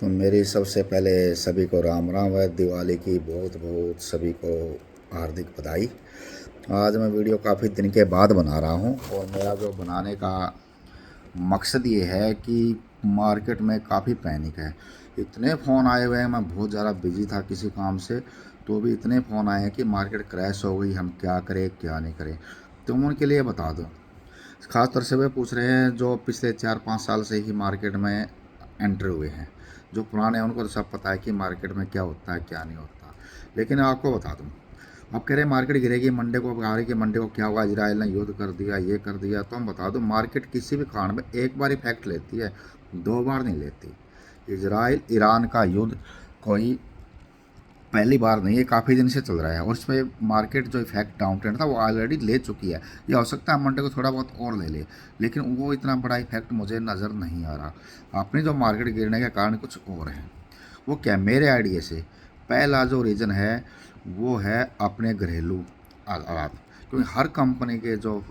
तो मेरी सबसे पहले सभी को राम राम व दिवाली की बहुत बहुत सभी को हार्दिक बधाई। आज मैं वीडियो काफ़ी दिन के बाद बना रहा हूं और मेरा जो बनाने का मकसद ये है कि मार्केट में काफ़ी पैनिक है। इतने फ़ोन आए हुए हैं, मैं बहुत ज़्यादा बिजी था किसी काम से, तो भी इतने फ़ोन आए हैं कि मार्केट क्रैश हो गई, हम क्या करें क्या नहीं करें। तुम उनके लिए बता दो। ख़ास तौर से वे पूछ रहे हैं जो पिछले 4-5 साल से ही मार्केट में एंटर हुए हैं। जो पुराने हैं उनको तो सब पता है कि मार्केट में क्या होता है क्या नहीं होता। लेकिन आपको बता दूं, आप कह रहे हैं मार्केट गिरेगी मंडे को, बता रहे कि मंडे को क्या हुआ, इजराइल ने युद्ध कर दिया, ये कर दिया। तो हम बता दूं, मार्केट किसी भी कारण में एक बार इफेक्ट लेती है, 2 बार नहीं लेती। इजराइल ईरान का युद्ध कोई पहली बार नहीं, ये काफ़ी दिन से चल रहा है और इसमें मार्केट जो इफेक्ट डाउन ट्रेंड था वो ऑलरेडी ले चुकी है। ये हो सकता है मंडे को थोड़ा बहुत और ले ले, लेकिन वो इतना बड़ा इफेक्ट मुझे नज़र नहीं आ रहा। अपनी जो मार्केट गिरने के कारण कुछ और है। वो क्या, मेरे आइडिया से पहला जो रीज़न है वो है अपने घरेलू हालात। क्योंकि हर कंपनी के जो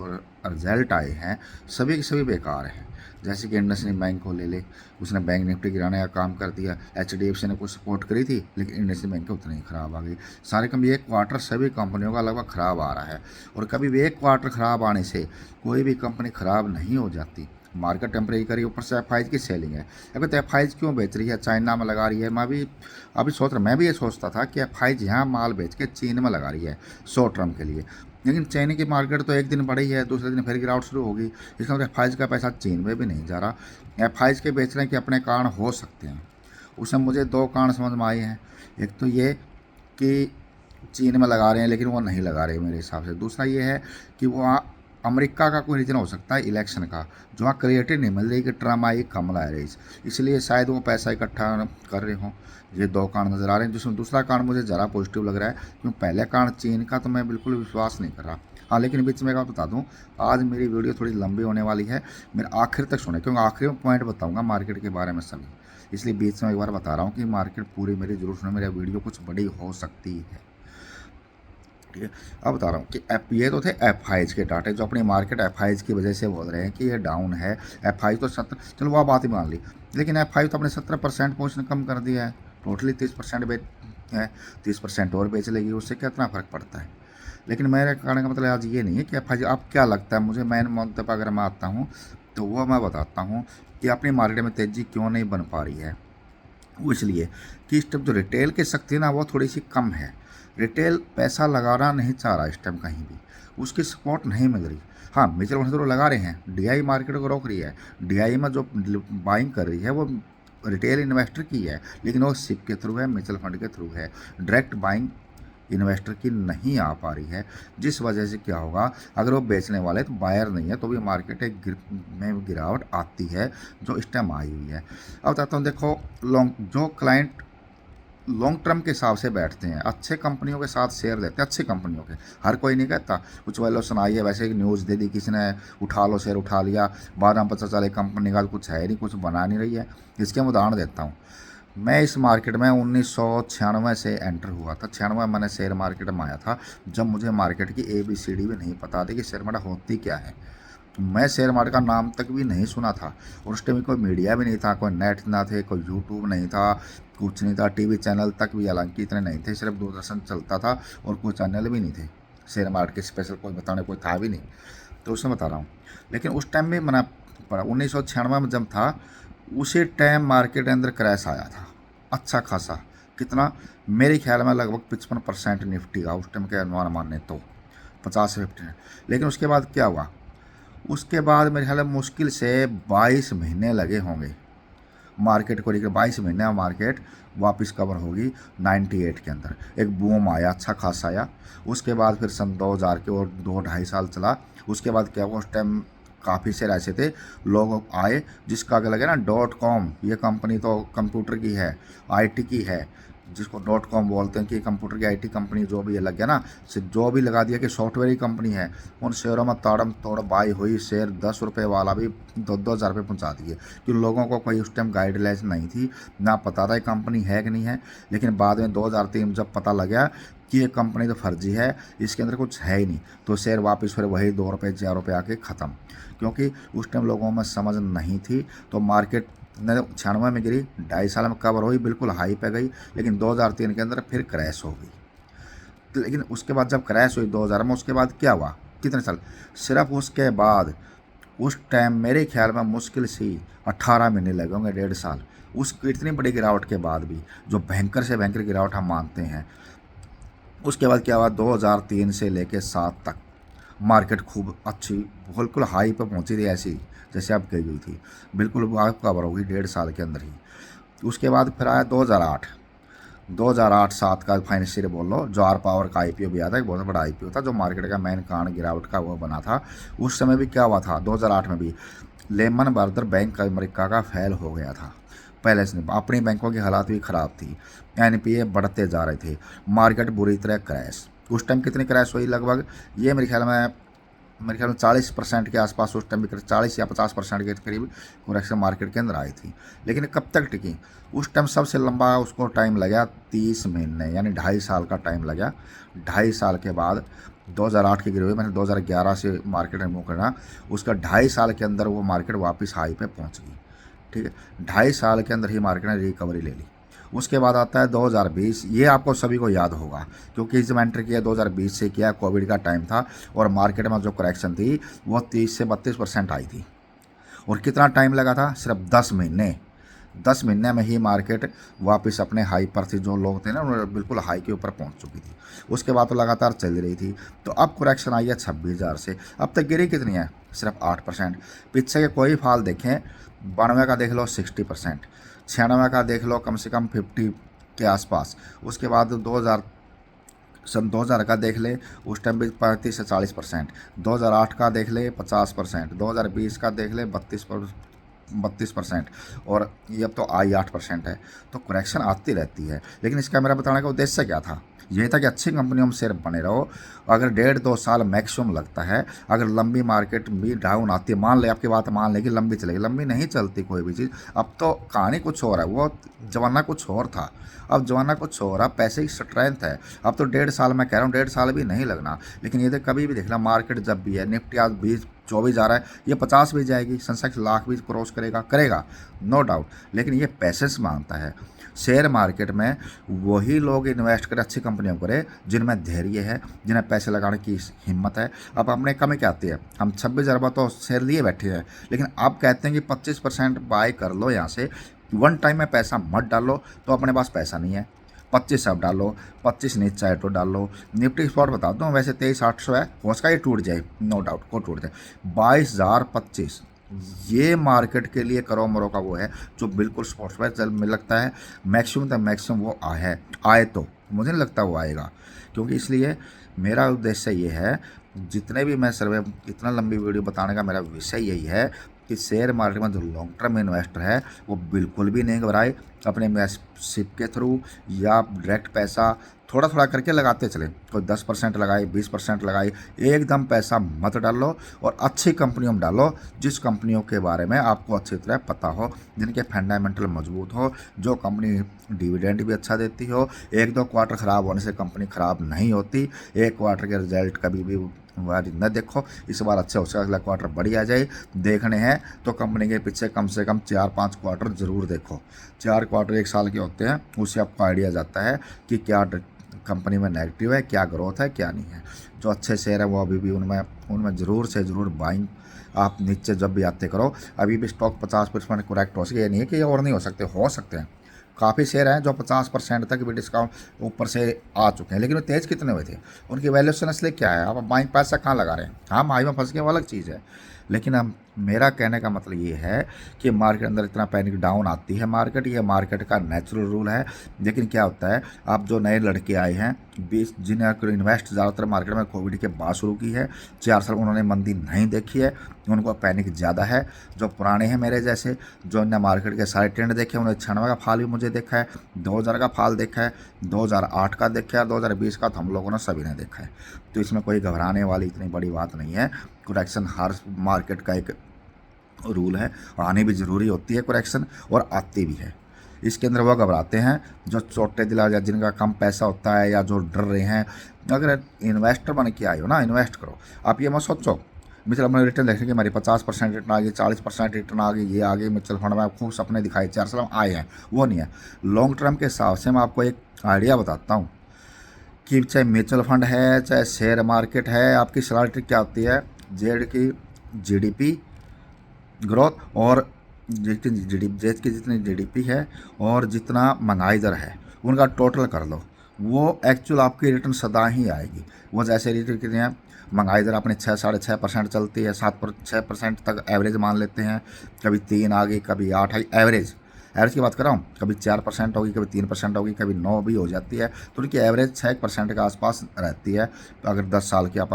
रिजल्ट आए हैं सभी के सभी बेकार हैं। जैसे कि इंडसइंड बैंक को ले ले, उसने बैंक निफ्टी गिराने का काम कर दिया। एचडीएफसी ने कुछ सपोर्ट करी थी, लेकिन इंडसइंड बैंक उतनी ही ख़राब आ गई। सारे कंपनी एक क्वार्टर सभी कंपनियों का लगभग ख़राब आ रहा है। और कभी भी एक क्वार्टर ख़राब आने से कोई भी कंपनी ख़राब नहीं हो जाती। मार्केट टेम्परेरी करी, ऊपर से एफ की सेलिंग है। अगर तो एफ क्यों बेच रही है, चाइना में लगा रही है। मैं भी अभी सोच रहा, मैं भी ये सोचता था कि एफ यहाँ माल बेच के चीन में लगा रही है शॉर्ट टर्म के लिए। लेकिन चीन की मार्केट तो एक दिन बढ़ी है, दूसरे दिन फिर गिरावट शुरू होगी। इसका मतलब एफ का पैसा चीन में भी नहीं जा रहा। एफ के बेचने के अपने कारण हो सकते हैं। उसमें मुझे 2 कारण समझ में आए हैं। एक तो ये कि चीन में लगा रहे हैं लेकिन वो नहीं लगा रहे मेरे हिसाब से। दूसरा ये है कि वो अमेरिका का कोई रीजन हो सकता है इलेक्शन का, जो वहाँ क्रिएटिव नहीं मिल रही कि ट्रम्प आई कमला हैरिस, इसलिए शायद वो पैसा इकट्ठा कर रहे हों। ये 2 कारण नज़र आ रहे हैं, जिसमें दूसरा कारण मुझे ज़रा पॉजिटिव लग रहा है। क्योंकि पहले कारण चीन का तो मैं बिल्कुल विश्वास नहीं कर रहा। हाँ, लेकिन बीच में एक बात बता दूँ, आज मेरी वीडियो थोड़ी लंबी होने वाली है। मेरे आखिर तक सुने, क्योंकि आखिरी में पॉइंट बताऊँगा मार्केट के बारे में सभी, इसलिए बीच में एक बार बता रहा हूँ कि मार्केट पूरी मेरी जरूर सुने, मेरी वीडियो कुछ बड़ी हो सकती है। ठीक है, अब बता रहा हूँ कि ये तो थे एफ के डाटे, जो अपनी मार्केट एफ की वजह से बोल रहे हैं कि ये डाउन है। एफ तो 70, चलो वह बात ही मान ली, लेकिन एफ तो अपने 70% पहुँचने कम कर दिया है। टोटली 30% बेच है, 30% और बेच लेगी, उससे कितना फ़र्क पड़ता है। लेकिन मेरे कहने का मतलब आज ये नहीं है कि एफ आप क्या लगता है मुझे, मैन मंतव अगर मैं आता हूँ तो वो मैं बताता हूँ कि अपनी मार्केट में तेज़ी क्यों नहीं बन पा रही है। वो इसलिए कि इस टाइम जो रिटेल की शक्ति है ना, वो थोड़ी सी कम है। रिटेल पैसा लगाना नहीं चाह रहा इस टाइम कहीं भी, उसकी सपोर्ट नहीं मिल रही। हाँ, म्यूचुअल फंड तो लगा रहे हैं, डीआई मार्केट को रोक रही है। डीआई में जो बाइंग कर रही है वो रिटेल इन्वेस्टर की है, लेकिन वो सिप के थ्रू है, म्यूचुअल फंड के थ्रू है। डायरेक्ट बाइंग इन्वेस्टर की नहीं आ पा रही है, जिस वजह से क्या होगा, अगर वो बेचने वाले तो बायर नहीं है तो भी मार्केट में गिरावट आती है, जो इस टाइम आई हुई है। अब बताता हूँ, देखो जो क्लाइंट लॉन्ग टर्म के हिसाब से बैठते हैं, अच्छे कंपनियों के साथ शेयर देते हैं, अच्छी कंपनियों के, हर कोई नहीं कहता। कुछ वैल्यूएशन आई है, वैसे ही न्यूज़ दे दी किसी ने, उठा लो शेयर उठा लिया, बाद में पता चला कंपनी का कुछ है नहीं, कुछ बना नहीं रही है। इसके मैं उदाहरण देता हूँ। मैं इस मार्केट में 1996 से एंटर हुआ था। 96 मैंने शेयर मार्केट में आया था, जब मुझे मार्केट की ABCD भी नहीं पता थी कि शेयर मार्केट होती क्या है। मैं शेयर मार्केट का नाम तक भी नहीं सुना था, और उस टाइम कोई मीडिया भी नहीं था, कोई नेट ना थे, कोई यूट्यूब नहीं था, कुछ नहीं था। टीवी चैनल तक भी हालांकि इतने नहीं थे, सिर्फ दूरदर्शन चलता था और कोई चैनल भी नहीं थे शेयर मार्केट के स्पेशल, कोई बताने कोई था भी नहीं। तो उसमें बता रहा हूँ, लेकिन उस टाइम में मैंने पढ़ा 1996 में जब था, उसी टाइम मार्केट के अंदर क्रैश आया था अच्छा खासा। कितना, मेरे ख्याल में लगभग 55% निफ्टी का उस टाइम के अनुमान माने तो 50 से 50। लेकिन उसके बाद क्या हुआ, उसके बाद मेरे ख्याल में मुश्किल से 22 महीने लगे होंगे मार्केट को लेकर। 22 महीने में मार्केट वापस कवर होगी 98 के अंदर। एक बूम आया, अच्छा खासा आया। उसके बाद फिर सन 2000 के और 2-2.5 साल चला। उसके बाद क्या हुआ, उस टाइम काफ़ी शेयर ऐसे थे, लोग आए जिसका अगर लगे ना .com, ये कंपनी तो कंप्यूटर की है, IT की है, जिसको .com बोलते हैं कि कंप्यूटर की IT कंपनी, जो भी ये लग गया ना, जो भी लगा दिया कि सॉफ्टवेयर की कंपनी है। उन शेयरों में ताड़म तोड़ बाई हुई, शेयर 10 रुपये वाला भी 2-2 हज़ार रुपये पहुँचा दिए, कि लोगों को कोई उस टाइम गाइडलाइंस नहीं थी, ना पता था ये कंपनी है कि नहीं है। लेकिन बाद में 2003 में जब पता लगा कि ये कंपनी तो फर्जी है, इसके अंदर कुछ है ही नहीं, तो शेयर वापस फिर वही 2 रुपये 4 रुपये आके ख़त्म। क्योंकि उस टाइम लोगों में समझ नहीं थी, तो मार्केट 96 में गिरी, 2.5 साल में कवर हुई, बिल्कुल हाई पे गई, लेकिन 2003 के अंदर फिर क्रैश हो गई। लेकिन उसके बाद जब क्रैश हुई 2000 में, उसके बाद क्या हुआ, कितने साल, सिर्फ उसके बाद उस टाइम मेरे ख्याल में मुश्किल सी 18 महीने लगे होंगे, 1.5 साल। उस इतनी बड़ी गिरावट के बाद भी, जो भयंकर से भयंकर गिरावट हम मानते हैं, उसके बाद क्या हुआ, 2003 से लेके 7 तक मार्केट खूब अच्छी, बिल्कुल हाई पर पहुंची थी, ऐसी जैसे अब गई हुई थी, बिल्कुल आप कवर होगी 1.5 साल के अंदर ही। उसके बाद फिर आया 2008-7 का फाइनेंशियल बोल लो, जो आर पावर का आईपीओ भी आया था, एक बहुत बड़ा आईपीओ था, जो मार्केट का मेन कारण गिरावट का वो बना था। उस समय भी क्या हुआ था, 2008 में भी लेमन ब्रदर बैंक अमेरिका का फेल हो गया था। पहले से अपनी बैंकों की हालात भी ख़राब थी, एनपीए बढ़ते जा रहे थे, मार्केट बुरी तरह क्रैश। उस टाइम कितनी क्रैश हुई, लगभग ये मेरे ख्याल में 40% के आसपास उस टाइम भी 40 या 50% के करीब करेक्शन मार्केट के अंदर आई थी। लेकिन कब तक टिकी, उस टाइम सबसे लंबा उसको टाइम लगा 30 महीने, यानी 2.5 साल का टाइम लगा। 2.5 साल के बाद 2008 की गिरी हुई, मैंने 2011 से मार्केट में मूव करना, उसका 2.5 साल के अंदर वो मार्केट वापस हाई पे पहुंच गई। ठीक है, 2.5 साल के अंदर ही मार्केट ने रिकवरी ले ली। उसके बाद आता है 2020, ये आपको सभी को याद होगा, क्योंकि जब एंटर किया 2020 से किया, कोविड का टाइम था, और मार्केट में जो करेक्शन थी वो 30 से 32% आई थी। और कितना टाइम लगा था, सिर्फ 10 महीने। 10 महीने में ही मार्केट वापस अपने हाई पर थी, जो लोग थे ना उन्होंने बिल्कुल हाई के ऊपर पहुंच चुकी थी। उसके बाद तो लगातार चल रही थी। तो अब करेक्शन आई है 26,000 से, अब तक गिरी कितनी है, सिर्फ 8%। पीछे के कोई फाल देखें, 92 का देख लो 60%, 96 का देख लो कम से कम 50 के आसपास। उसके बाद 2000 का देख ले, उस टाइम भी 35 से 40%। 2008 का देख ले 50%। 2020 का देख ले 32%। और ये अब तो आई 8% है। तो करेक्शन आती रहती है, लेकिन इसका मेरा बताने का उद्देश्य क्या था, यह था कि अच्छी कंपनियों में शेयर बने रहो। अगर 1.5-2 साल मैक्सिमम लगता है, अगर लंबी मार्केट भी डाउन आती है, मान ले आपकी बात, मान ले कि लंबी चलेगी, लंबी नहीं चलती कोई भी चीज़। अब तो कहानी कुछ और है, वो जमाना कुछ और था, अब जमाना कुछ और, अब पैसे की स्ट्रेंथ है। अब तो 1.5 साल, मैं कह रहा हूँ 1.5 साल भी नहीं लगना। लेकिन ये तो कभी भी देखना, मार्केट जब भी है, निफ्टी आज 20-24 जा रहा है, ये 50 भी जाएगी, सेंसेक्स लाख भी क्रॉस करेगा नो डाउट। लेकिन ये पैसेंस मांगता है। शेयर मार्केट में वही लोग इन्वेस्ट करें, अच्छी कंपनियों करें, जिनमें धैर्य है, जिन्हें पैसे लगाने की हिम्मत है। अब अपने कमी क्या आती है, हम 26 अरब तो शेयर लिए बैठे हैं, लेकिन अब कहते हैं कि 25% बाय कर लो यहाँ से, वन टाइम में पैसा मत डालो। तो अपने पास पैसा नहीं है, 25 अब डालो, 25 नहीं चाहे तो डालो। निफ्टी स्पॉट बता दो, वैसे 23,800 है, हो सका ये टूट जाए, नो डाउट को टूट जाए। 22,025 ये मार्केट के लिए करो मरो का वो है, जो बिल्कुल स्पॉट्स पर चल में लगता है मैक्सिमम तक मैक्सिमम वो आए तो मुझे नहीं लगता वो आएगा। क्योंकि इसलिए मेरा उद्देश्य ये है, जितने भी मैं सर्वे, इतना लंबी वीडियो बताने का मेरा विषय यही है कि शेयर मार्केट में जो लॉन्ग टर्म इन्वेस्टर है वो बिल्कुल भी नहीं घबराए, अपने मेंबरशिप के थ्रू या डायरेक्ट पैसा थोड़ा थोड़ा करके लगाते चले। कोई 10% लगाए, 20% लगाए, एकदम पैसा मत डालो, और अच्छी कंपनियों में डालो, जिस कंपनियों के बारे में आपको अच्छी तरह पता हो, जिनके फंडामेंटल मजबूत हो, जो कंपनी डिविडेंड भी अच्छा देती हो। 1-2 क्वार्टर ख़राब होने से कंपनी ख़राब नहीं होती। एक क्वार्टर के रिजल्ट कभी भी वारी न देखो, इस बार अच्छा हो सकता अगला क्वार्टर बढ़िया जाए। देखने हैं तो कंपनी के पीछे कम से कम 4-5 क्वार्टर ज़रूर देखो। 4 क्वार्टर 1 साल के होते हैं, उससे आपको आइडिया जाता है कि क्या कंपनी में नेगेटिव है, क्या ग्रोथ है, क्या नहीं है। जो अच्छे शेयर है वो अभी भी उनमें ज़रूर से ज़रूर बाइंग आप नीचे जब भी आते करो। अभी भी स्टॉक 50% करेक्ट हो सके, ये नहीं है कि ये और नहीं हो सकते हैं। काफ़ी शेयर हैं जो 50% तक भी डिस्काउंट ऊपर से आ चुके हैं, लेकिन वो तेज़ कितने हुए थे, उनकी वैल्यूएशन इसलिए क्या है, आप बाइंग पैसा कहाँ लगा रहे हैं। हाँ, हाई में फंस गए वो अलग चीज़ है, लेकिन अब मेरा कहने का मतलब ये है कि मार्केट अंदर इतना पैनिक डाउन आती है मार्केट, ये मार्केट का नेचुरल रूल है। लेकिन क्या होता है, आप जो नए लड़के आए हैं 20 जिन्हें इन्वेस्ट ज़्यादातर मार्केट में कोविड के बाद शुरू की है, 4 साल उन्होंने मंदी नहीं देखी है, उनको पैनिक ज़्यादा है। जो पुराने हैं मेरे जैसे, जो इन्हें मार्केट के सारे ट्रेंड देखे, उन्होंने 96 का फाल भी मुझे देखा है, 2000 का फाल देखा है, 2008 का देखा है, 2020 का तो हम लोगों ने सभी ने देखा है। तो इसमें कोई घबराने वाली इतनी बड़ी बात नहीं है। करेक्शन हर मार्केट का एक रूल है, आनी भी ज़रूरी होती है करेक्शन, और आती भी है। इसके अंदर वो घबराते हैं जो छोटे दिला, या जिनका कम पैसा होता है, या जो डर रहे हैं। अगर इन्वेस्टर बन के आए हो ना, इन्वेस्ट करो। आप ये मत सोचो म्यूचुअल फंड रिटर्न देखने की हमारी 50% रिटर्न आ गई, 40% रिटर्न आ गई, ये आ गई म्यूचुअल फंड में खूब सपने दिखाए 4 साल में आए हैं, वो नहीं है। लॉन्ग टर्म के हिसाब से मैं आपको एक आइडिया बताता हूँ कि चाहे म्यूचुअल फंड है, चाहे शेयर मार्केट है, आपकी सलाह ट्रिक क्या होती है, जेड की जीडीपी ग्रोथ और देश की जितनी जीडीपी है और जितना महंगाई दर है उनका टोटल कर लो, वो एक्चुअल आपकी रिटर्न सदा ही आएगी। वो जैसे रिटर्न कितने हैं, महंगाई दर अपने 6-6.5% चलती है, 6% तक एवरेज मान लेते हैं, कभी 3 आ गई, कभी 8 आई, एवरेज एवरेज की बात कर रहा हूँ, कभी 4% होगी, कभी 3% होगी, कभी 9 भी हो जाती है, तो उनकी एवरेज 6% के आसपास रहती है। तो अगर 10 साल की आप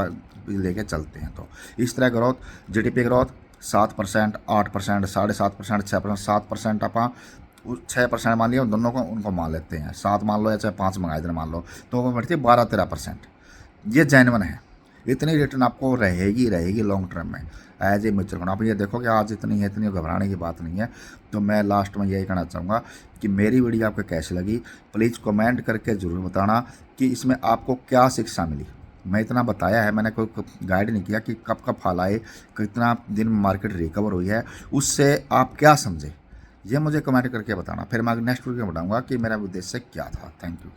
लेके चलते हैं तो इस तरह ग्रोथ, जीडीपी ग्रोथ 7%, 8%, 7.5%, 6%, 7% आप 6% मान लिया, दोनों को उनको मान लेते हैं, 7 मान लो या चाहे 5 मंगा इधर मान लो, तो वो बढ़ती है 12-13%। ये जेन्युइन है, इतनी रिटर्न आपको रहेगी रहेगी लॉन्ग टर्म में एज ए म्यूचुअल फंड। आप ये देखो कि आज इतनी है, इतनी घबराने की बात नहीं है। तो मैं लास्ट में यही कहना चाहूँगा कि मेरी वीडियो आपको कैसी लगी, प्लीज़ कमेंट करके ज़रूर बताना कि इसमें आपको क्या शिक्षा मिली। मैं इतना बताया है, मैंने कोई गाइड नहीं किया कि कब कब फॉल आए, कितना दिन मार्केट रिकवर हुई है, उससे आप क्या समझे, ये मुझे कमेंट करके बताना, फिर मैं नेक्स्ट वीडियो में बताऊँगा कि मेरा उद्देश्य क्या था। Thank you.